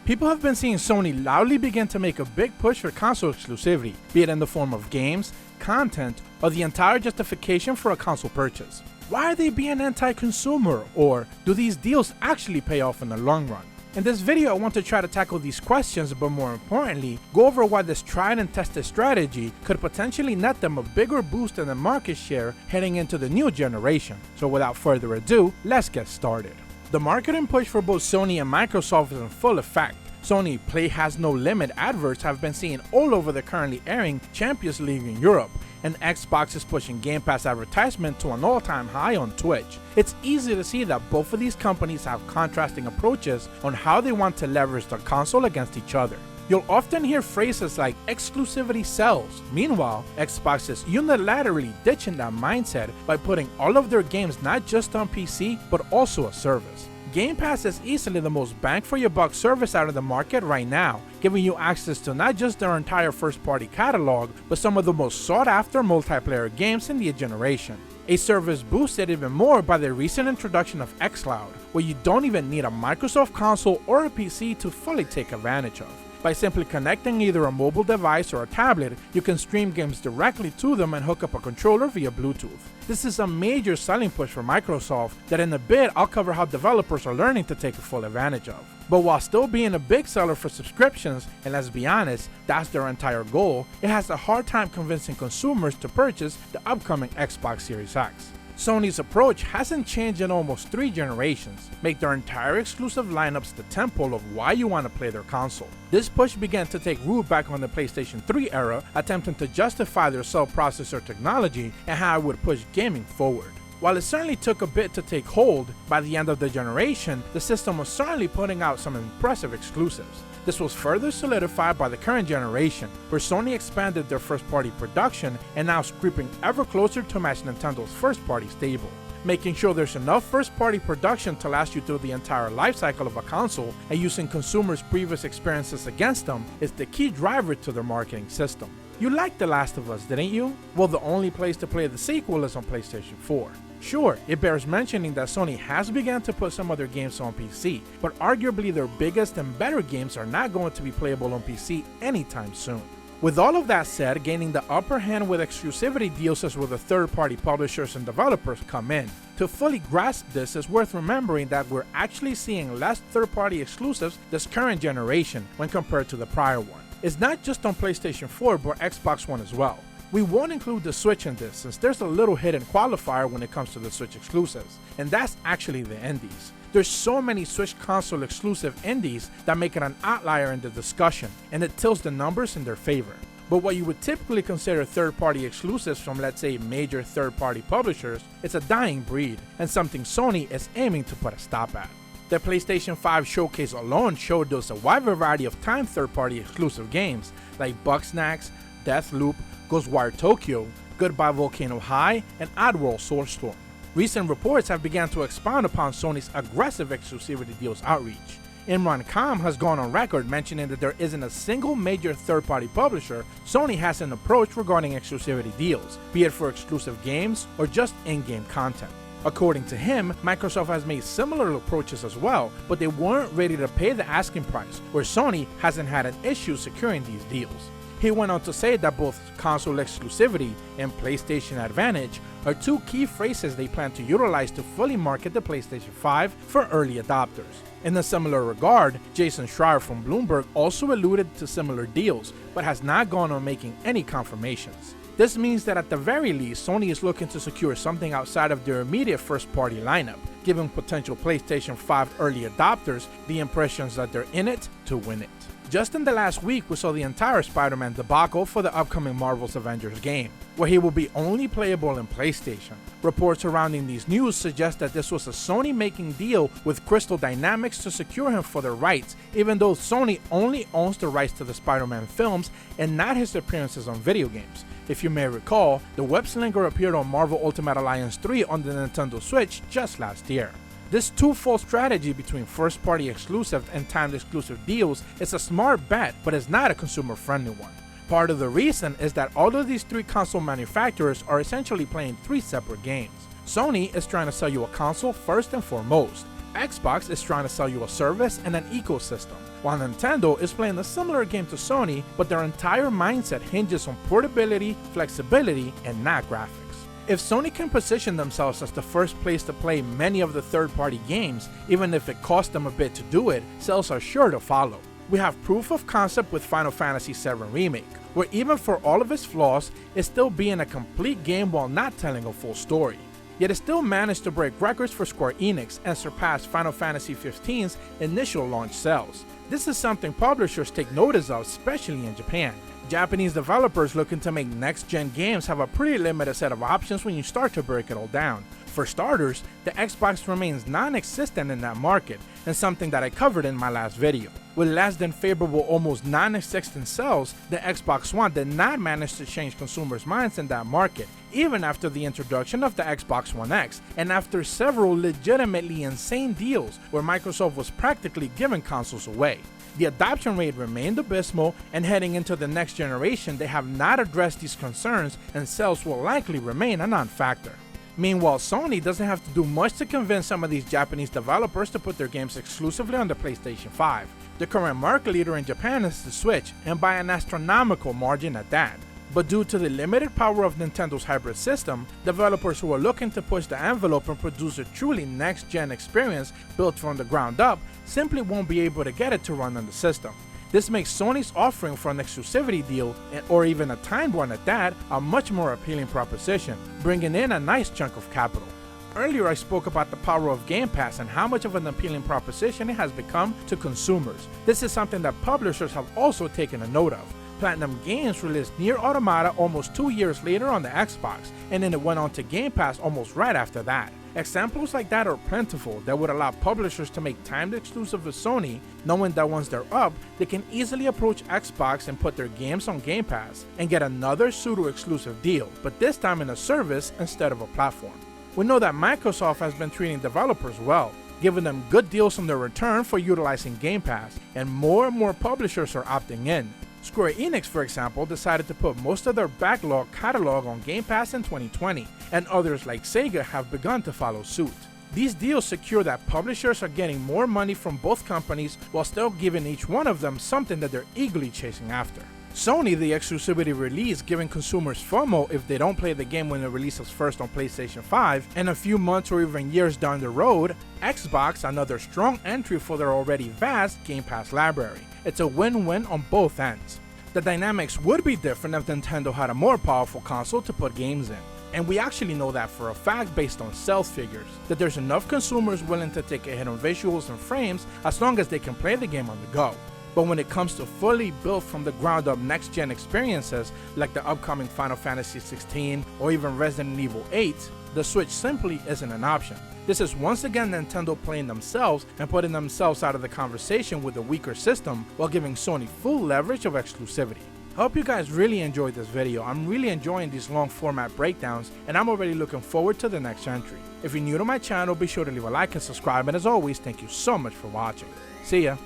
People have been seeing Sony loudly begin to make a big push for console exclusivity, be it in the form of games, content, or the entire justification for a console purchase. Why are they being anti-consumer, or do these deals actually pay off in the long run? In this video, I want to try to tackle these questions, but more importantly, go over why this tried and tested strategy could potentially net them a bigger boost in the market share heading into the new generation. So without further ado, let's get started. The marketing push for both Sony and Microsoft is in full effect. Sony Play Has No Limit adverts have been seen all over the currently airing Champions League in Europe, and Xbox is pushing Game Pass advertisement to an all-time high on Twitch. It's easy to see that both of these companies have contrasting approaches on how they want to leverage their console against each other. You'll often hear phrases like exclusivity sells. Meanwhile, Xbox is unilaterally ditching that mindset by putting all of their games not just on PC, but also a service. Game Pass is easily the most bang for your buck service out of the market right now, giving you access to not just their entire first-party catalog, but some of the most sought-after multiplayer games in the generation. A service boosted even more by the recent introduction of xCloud, where you don't even need a Microsoft console or a PC to fully take advantage of. By simply connecting either a mobile device or a tablet, you can stream games directly to them and hook up a controller via Bluetooth. This is a major selling push for Microsoft that in a bit I'll cover how developers are learning to take full advantage of. But while still being a big seller for subscriptions, and let's be honest, that's their entire goal, it has a hard time convincing consumers to purchase the upcoming Xbox Series X. Sonys Approach hasn't changed in almost 3 generations, make their entire exclusive lineups the temple of why you want to play their console. This push began to take root back on the PlayStation 3 era, attempting to justify their cell processor technology and how it would push gaming forward. While it certainly took a bit to take hold, by the end of the generation, the system was certainly putting out some impressive exclusives. This was further solidified by the current generation, where Sony expanded their first-party production and now is creeping ever closer to match Nintendo's first-party stable. Making sure there's enough first-party production to last you through the entire lifecycle of a console and using consumers' previous experiences against them is the key driver to their marketing system. You liked The Last of Us, didn't you? Well, the only place to play the sequel is on PlayStation 4. Sure, it bears mentioning that Sony has begun to put some of their games on PC, but arguably their biggest and better games are not going to be playable on PC anytime soon. With all of that said, gaining the upper hand with exclusivity deals is where the third-party publishers and developers come in. To fully grasp this, it's worth remembering that we're actually seeing less third-party exclusives this current generation when compared to the prior one. It's not just on PlayStation 4 but Xbox One as well. We won't include the Switch in this since there's a little hidden qualifier when it comes to the Switch exclusives, and that's actually the indies. There's so many Switch console exclusive indies that make it an outlier in the discussion, and it tilts the numbers in their favor. But what you would typically consider third-party exclusives from, let's say, major third-party publishers, it's a dying breed, and something Sony is aiming to put a stop at. The PlayStation 5 showcase alone showed us a wide variety of timed third-party exclusive games like Bugsnax, Deathloop, Ghostwire Tokyo, Goodbye Volcano High, and Oddworld Soulstorm. Recent reports have begun to expound upon Sony's aggressive exclusivity deals outreach. Imran Khan has gone on record mentioning that there isn't a single major third-party publisher Sony hasn't approached regarding exclusivity deals, be it for exclusive games or just in-game content. According to him, Microsoft has made similar approaches as well, but they weren't ready to pay the asking price, where Sony hasn't had an issue securing these deals. He went on to say that both console exclusivity and PlayStation Advantage are 2 key phrases they plan to utilize to fully market the PlayStation 5 for early adopters. In a similar regard, Jason Schreier from Bloomberg also alluded to similar deals, but has not gone on making any confirmations. This means that at the very least, Sony is looking to secure something outside of their immediate first-party lineup, giving potential PlayStation 5 early adopters the impressions that they're in it to win it. Just in the last week, we saw the entire Spider-Man debacle for the upcoming Marvel's Avengers game, where he will be only playable in PlayStation. Reports surrounding these news suggest that this was a Sony-making deal with Crystal Dynamics to secure him for their rights, even though Sony only owns the rights to the Spider-Man films and not his appearances on video games. If you may recall, the web-slinger appeared on Marvel Ultimate Alliance 3 on the Nintendo Switch just last year. This twofold strategy between first-party exclusive and timed exclusive deals is a smart bet, but is not a consumer-friendly one. Part of the reason is that all of these 3 console manufacturers are essentially playing 3 separate games. Sony is trying to sell you a console first and foremost. Xbox is trying to sell you a service and an ecosystem, while Nintendo is playing a similar game to Sony, but their entire mindset hinges on portability, flexibility, and not graphics. If Sony can position themselves as the first place to play many of the third-party games, even if it costs them a bit to do it, sales are sure to follow. We have proof of concept with Final Fantasy VII Remake, where even for all of its flaws, it's still being a complete game while not telling a full story. Yet it still managed to break records for Square Enix and surpass Final Fantasy XV's initial launch sales. This is something publishers take notice of, especially in Japan. Japanese developers looking to make next-gen games have a pretty limited set of options when you start to break it all down. For starters, the Xbox remains non-existent in that market, and something that I covered in my last video. With less than favorable, almost non-existent sales, the Xbox One did not manage to change consumers' minds in that market, even after the introduction of the Xbox One X, and after several legitimately insane deals where Microsoft was practically giving consoles away. The adoption rate remained abysmal, and heading into the next generation, they have not addressed these concerns, and sales will likely remain a non-factor. Meanwhile, Sony doesn't have to do much to convince some of these Japanese developers to put their games exclusively on the PlayStation 5. The current market leader in Japan is the Switch, and by an astronomical margin at that. But due to the limited power of Nintendo's hybrid system, developers who are looking to push the envelope and produce a truly next-gen experience built from the ground up simply won't be able to get it to run on the system. This makes Sony's offering for an exclusivity deal, or even a timed one at that, a much more appealing proposition, bringing in a nice chunk of capital. Earlier I spoke about the power of Game Pass and how much of an appealing proposition it has become to consumers. This is something that publishers have also taken a note of. Platinum Games released Nier Automata almost 2 years later on the Xbox, and then it went on to Game Pass almost right after that. Examples like that are plentiful that would allow publishers to make timed exclusive with Sony, knowing that once they're up, they can easily approach Xbox and put their games on Game Pass and get another pseudo-exclusive deal, but this time in a service instead of a platform. We know that Microsoft has been treating developers well, giving them good deals on their return for utilizing Game Pass, and more publishers are opting in. Square Enix, for example, decided to put most of their backlog catalog on Game Pass in 2020, and others like Sega have begun to follow suit. These deals secure that publishers are getting more money from both companies while still giving each one of them something that they're eagerly chasing after. Sony, the exclusivity release, giving consumers FOMO if they don't play the game when it releases first on PlayStation 5, and a few months or even years down the road, Xbox, another strong entry for their already vast Game Pass library. It's a win-win on both ends. The dynamics would be different if Nintendo had a more powerful console to put games in. And we actually know that for a fact based on sales figures, that there's enough consumers willing to take a hit on visuals and frames as long as they can play the game on the go. But when it comes to fully built from the ground up next-gen experiences like the upcoming Final Fantasy XVI or even Resident Evil 8, the Switch simply isn't an option. This is once again Nintendo playing themselves and putting themselves out of the conversation with a weaker system while giving Sony full leverage of exclusivity. I hope you guys really enjoyed this video. I'm really enjoying these long format breakdowns, and I'm already looking forward to the next entry. If you're new to my channel, be sure to leave a like and subscribe, and as always, thank you so much for watching. See ya!